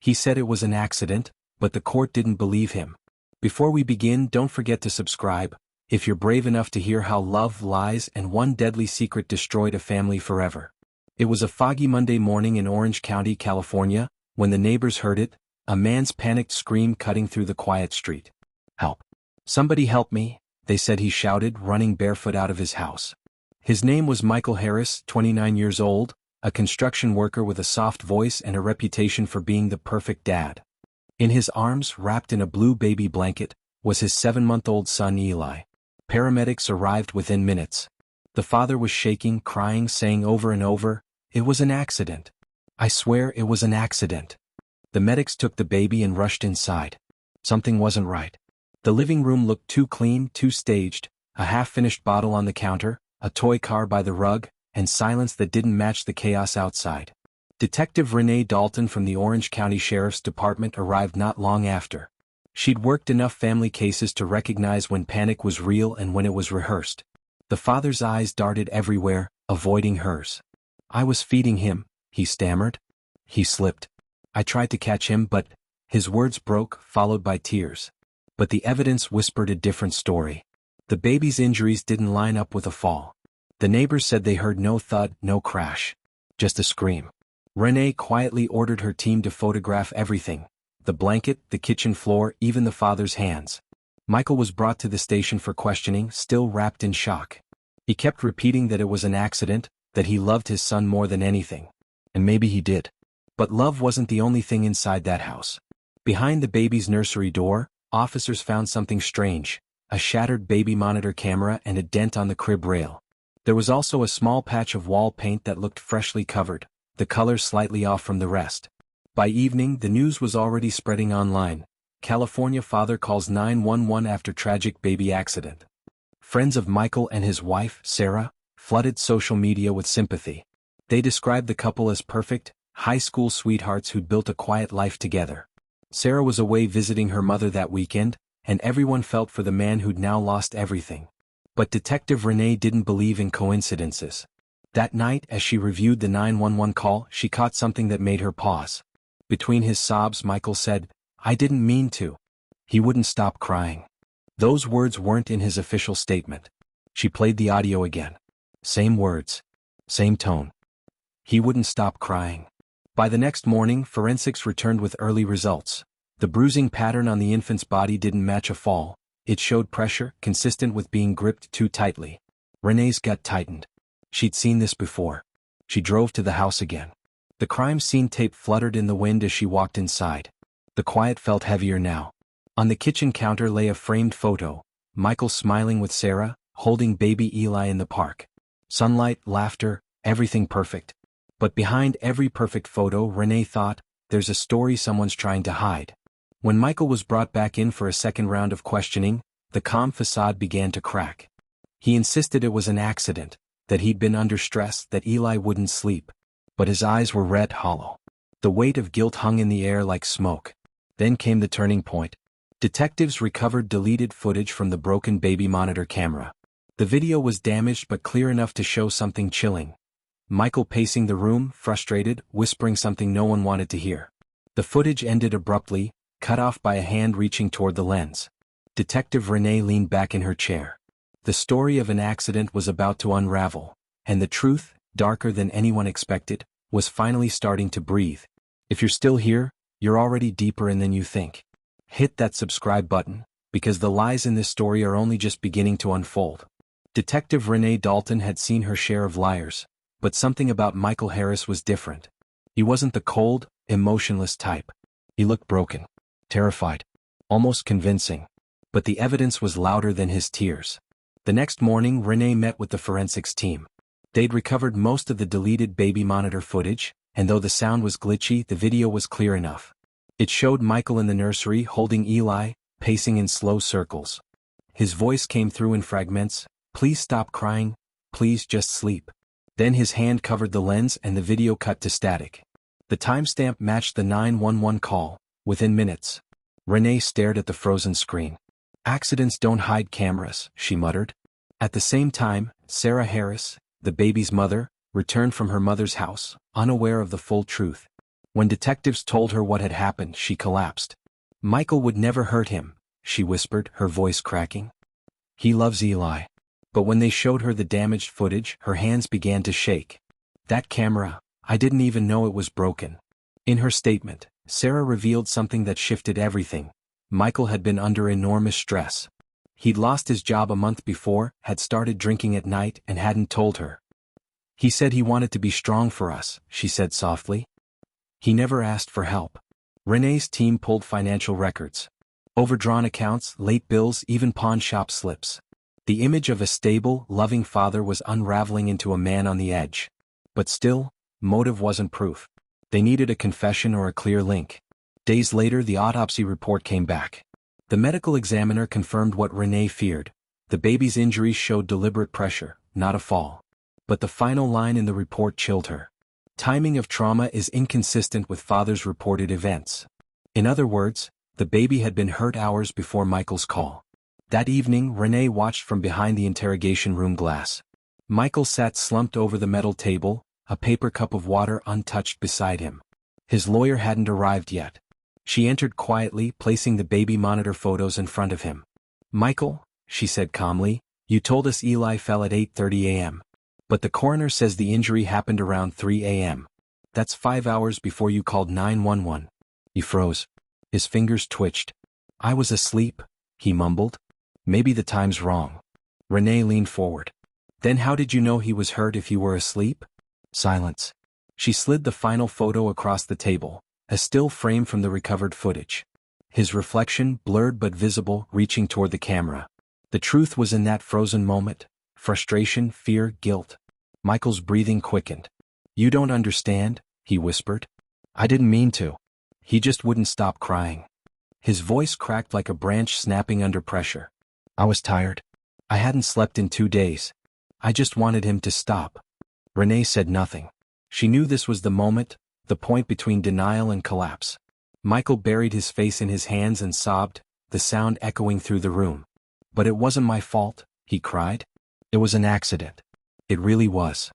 He said it was an accident, but the court didn't believe him. Before we begin, don't forget to subscribe, if you're brave enough to hear how love, lies, and one deadly secret destroyed a family forever. It was a foggy Monday morning in Orange County, California, when the neighbors heard it, a man's panicked scream cutting through the quiet street. "Help! Somebody help me," they said he shouted, running barefoot out of his house. His name was Michael Harris, 29 years old, a construction worker with a soft voice and a reputation for being the perfect dad. In his arms, wrapped in a blue baby blanket, was his 7-month-old son Eli. Paramedics arrived within minutes. The father was shaking, crying, saying over and over, "It was an accident. I swear it was an accident." The medics took the baby and rushed inside. Something wasn't right. The living room looked too clean, too staged, a half-finished bottle on the counter, a toy car by the rug, and silence that didn't match the chaos outside. Detective Renee Dalton from the Orange County Sheriff's Department arrived not long after. She'd worked enough family cases to recognize when panic was real and when it was rehearsed. The father's eyes darted everywhere, avoiding hers. "I was feeding him," he stammered. "He slipped. I tried to catch him, but..." His words broke, followed by tears. But the evidence whispered a different story. The baby's injuries didn't line up with a fall. The neighbors said they heard no thud, no crash. Just a scream. Renee quietly ordered her team to photograph everything: the blanket, the kitchen floor, even the father's hands. Michael was brought to the station for questioning, still wrapped in shock. He kept repeating that it was an accident, that he loved his son more than anything. And maybe he did. But love wasn't the only thing inside that house. Behind the baby's nursery door, officers found something strange: a shattered baby monitor camera and a dent on the crib rail. There was also a small patch of wall paint that looked freshly covered, the color slightly off from the rest. By evening, the news was already spreading online. California father calls 911 after tragic baby accident. Friends of Michael and his wife, Sarah, flooded social media with sympathy. They described the couple as perfect, high school sweethearts who'd built a quiet life together. Sarah was away visiting her mother that weekend, and everyone felt for the man who'd now lost everything. But Detective Renee didn't believe in coincidences. That night, as she reviewed the 911 call, she caught something that made her pause. Between his sobs, Michael said, "I didn't mean to." He wouldn't stop crying. Those words weren't in his official statement. She played the audio again. Same words. Same tone. He wouldn't stop crying. By the next morning, forensics returned with early results. The bruising pattern on the infant's body didn't match a fall. It showed pressure, consistent with being gripped too tightly. Renee's gut tightened. She'd seen this before. She drove to the house again. The crime scene tape fluttered in the wind as she walked inside. The quiet felt heavier now. On the kitchen counter lay a framed photo: Michael smiling with Sarah, holding baby Eli in the park. Sunlight, laughter, everything perfect. But behind every perfect photo, Renee thought, there's a story someone's trying to hide. When Michael was brought back in for a second round of questioning, the calm facade began to crack. He insisted it was an accident, that he'd been under stress, that Eli wouldn't sleep. But his eyes were red, hollow. The weight of guilt hung in the air like smoke. Then came the turning point. Detectives recovered deleted footage from the broken baby monitor camera. The video was damaged but clear enough to show something chilling. Michael pacing the room, frustrated, whispering something no one wanted to hear. The footage ended abruptly, cut off by a hand reaching toward the lens. Detective Renee leaned back in her chair. The story of an accident was about to unravel, and the truth, darker than anyone expected, was finally starting to breathe. If you're still here, you're already deeper in than you think. Hit that subscribe button, because the lies in this story are only just beginning to unfold. Detective Renee Dalton had seen her share of liars, but something about Michael Harris was different. He wasn't the cold, emotionless type. He looked broken, terrified, almost convincing. But the evidence was louder than his tears. The next morning, Renee met with the forensics team. They'd recovered most of the deleted baby monitor footage, and though the sound was glitchy, the video was clear enough. It showed Michael in the nursery holding Eli, pacing in slow circles. His voice came through in fragments: "Please stop crying, please just sleep." Then his hand covered the lens and the video cut to static. The timestamp matched the 911 call, within minutes. Renee stared at the frozen screen. "Accidents don't hide cameras," she muttered. At the same time, Sarah Harris, the baby's mother, returned from her mother's house, unaware of the full truth. When detectives told her what had happened, she collapsed. Michael would never hurt him, she whispered, her voice cracking. He loves Eli. But when they showed her the damaged footage, her hands began to shake. That camera, I didn't even know it was broken. In her statement, Sarah revealed something that shifted everything. Michael had been under enormous stress. He'd lost his job a month before, had started drinking at night, and hadn't told her. He said he wanted to be strong for us, she said softly. He never asked for help. Renee's team pulled financial records. Overdrawn accounts, late bills, even pawn shop slips. The image of a stable, loving father was unraveling into a man on the edge. But still, motive wasn't proof. They needed a confession or a clear link. Days later, the autopsy report came back. The medical examiner confirmed what Renee feared. The baby's injuries showed deliberate pressure, not a fall. But the final line in the report chilled her. Timing of trauma is inconsistent with father's reported events. In other words, the baby had been hurt hours before Michael's call. That evening, Renee watched from behind the interrogation room glass. Michael sat slumped over the metal table, a paper cup of water untouched beside him. His lawyer hadn't arrived yet. She entered quietly, placing the baby monitor photos in front of him. Michael, she said calmly, you told us Eli fell at 8:30 a.m. But the coroner says the injury happened around 3 a.m. That's 5 hours before you called 911. He froze. His fingers twitched. I was asleep, he mumbled. Maybe the time's wrong. Renee leaned forward. Then how did you know he was hurt if you were asleep? Silence. She slid the final photo across the table, a still frame from the recovered footage. His reflection, blurred but visible, reaching toward the camera. The truth was in that frozen moment. Frustration, fear, guilt. Michael's breathing quickened. You don't understand, he whispered. I didn't mean to. He just wouldn't stop crying. His voice cracked like a branch snapping under pressure. I was tired. I hadn't slept in 2 days. I just wanted him to stop. Renee said nothing. She knew this was the moment, the point between denial and collapse. Michael buried his face in his hands and sobbed, the sound echoing through the room. But it wasn't my fault, he cried. It was an accident. It really was.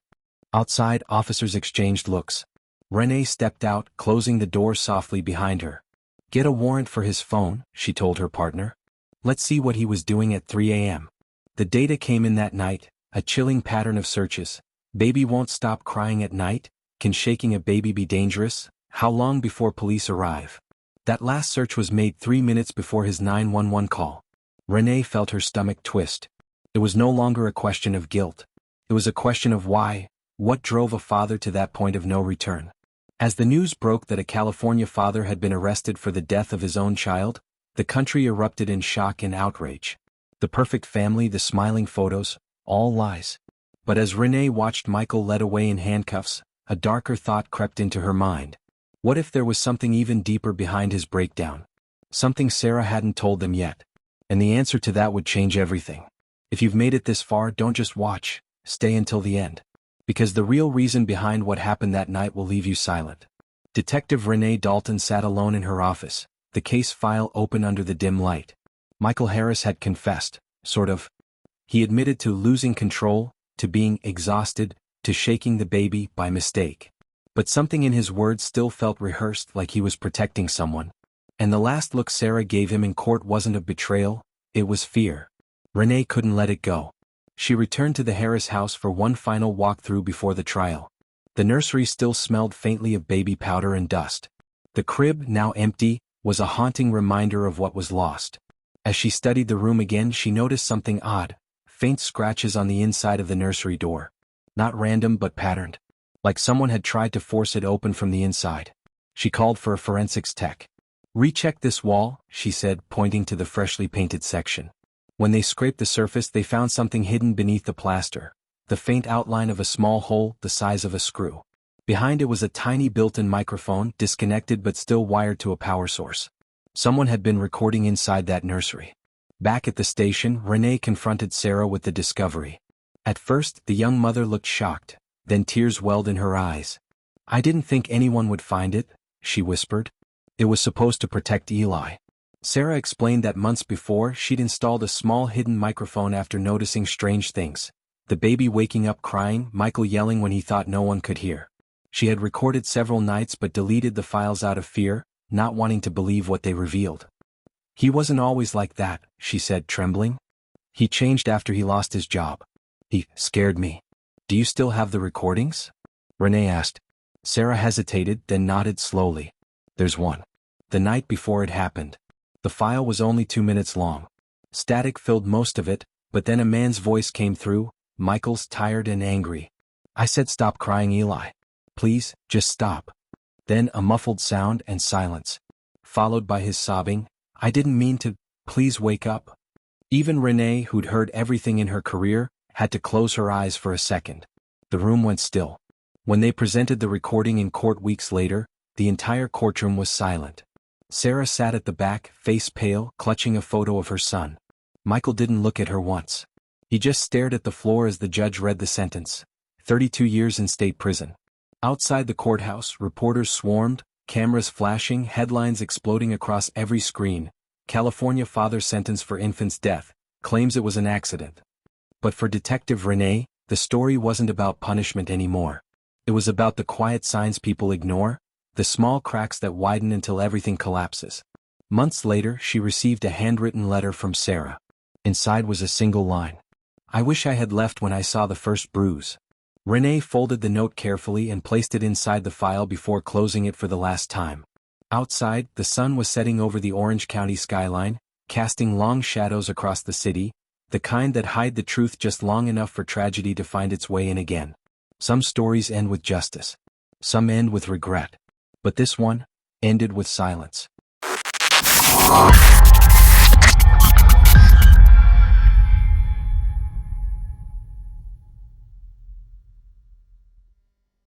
Outside, officers exchanged looks. Renee stepped out, closing the door softly behind her. Get a warrant for his phone, she told her partner. Let's see what he was doing at 3 a.m. The data came in that night, a chilling pattern of searches. Baby won't stop crying at night. Can shaking a baby be dangerous? How long before police arrive? That last search was made 3 minutes before his 911 call. Renee felt her stomach twist. It was no longer a question of guilt. It was a question of why. What drove a father to that point of no return? As the news broke that a California father had been arrested for the death of his own child, the country erupted in shock and outrage. The perfect family, the smiling photos, all lies. But as Renee watched Michael led away in handcuffs, a darker thought crept into her mind. What if there was something even deeper behind his breakdown? Something Sarah hadn't told them yet. And the answer to that would change everything. If you've made it this far, don't just watch, stay until the end. Because the real reason behind what happened that night will leave you silent. Detective Renee Dalton sat alone in her office, the case file open under the dim light. Michael Harris had confessed, sort of. He admitted to losing control, to being exhausted, to shaking the baby by mistake. But something in his words still felt rehearsed, like he was protecting someone. And the last look Sarah gave him in court wasn't of betrayal, it was fear. Renee couldn't let it go. She returned to the Harris house for one final walkthrough before the trial. The nursery still smelled faintly of baby powder and dust. The crib, now empty, was a haunting reminder of what was lost. As she studied the room again, she noticed something odd, faint scratches on the inside of the nursery door. Not random but patterned. Like someone had tried to force it open from the inside. She called for a forensics tech. Recheck this wall, she said, pointing to the freshly painted section. When they scraped the surface, they found something hidden beneath the plaster. The faint outline of a small hole the size of a screw. Behind it was a tiny built-in microphone, disconnected but still wired to a power source. Someone had been recording inside that nursery. Back at the station, Renee confronted Sarah with the discovery. At first, the young mother looked shocked, then tears welled in her eyes. I didn't think anyone would find it, she whispered. It was supposed to protect Eli. Sarah explained that months before she'd installed a small hidden microphone after noticing strange things. The baby waking up crying, Michael yelling when he thought no one could hear. She had recorded several nights but deleted the files out of fear, not wanting to believe what they revealed. "He wasn't always like that," she said, trembling. "He changed after he lost his job. He scared me." "Do you still have the recordings?" Renee asked. Sarah hesitated, then nodded slowly. "There's one. The night before it happened." The file was only 2 minutes long. Static filled most of it, but then a man's voice came through, Michael's, tired and angry. "I said stop crying, Eli. Please, just stop." Then a muffled sound and silence. Followed by his sobbing, "I didn't mean to, please wake up." Even Renee, who'd heard everything in her career, had to close her eyes for a second. The room went still. When they presented the recording in court weeks later, the entire courtroom was silent. Sarah sat at the back, face pale, clutching a photo of her son. Michael didn't look at her once. He just stared at the floor as the judge read the sentence. 32 years in state prison. Outside the courthouse, reporters swarmed, cameras flashing, headlines exploding across every screen. "California father sentenced for infant's death, claims it was an accident." But for Detective Renee, the story wasn't about punishment anymore. It was about the quiet signs people ignore, the small cracks that widen until everything collapses. Months later, she received a handwritten letter from Sarah. Inside was a single line. "I wish I had left when I saw the first bruise." Renee folded the note carefully and placed it inside the file before closing it for the last time. Outside, the sun was setting over the Orange County skyline, casting long shadows across the city, the kind that hide the truth just long enough for tragedy to find its way in again. Some stories end with justice. Some end with regret. But this one ended with silence.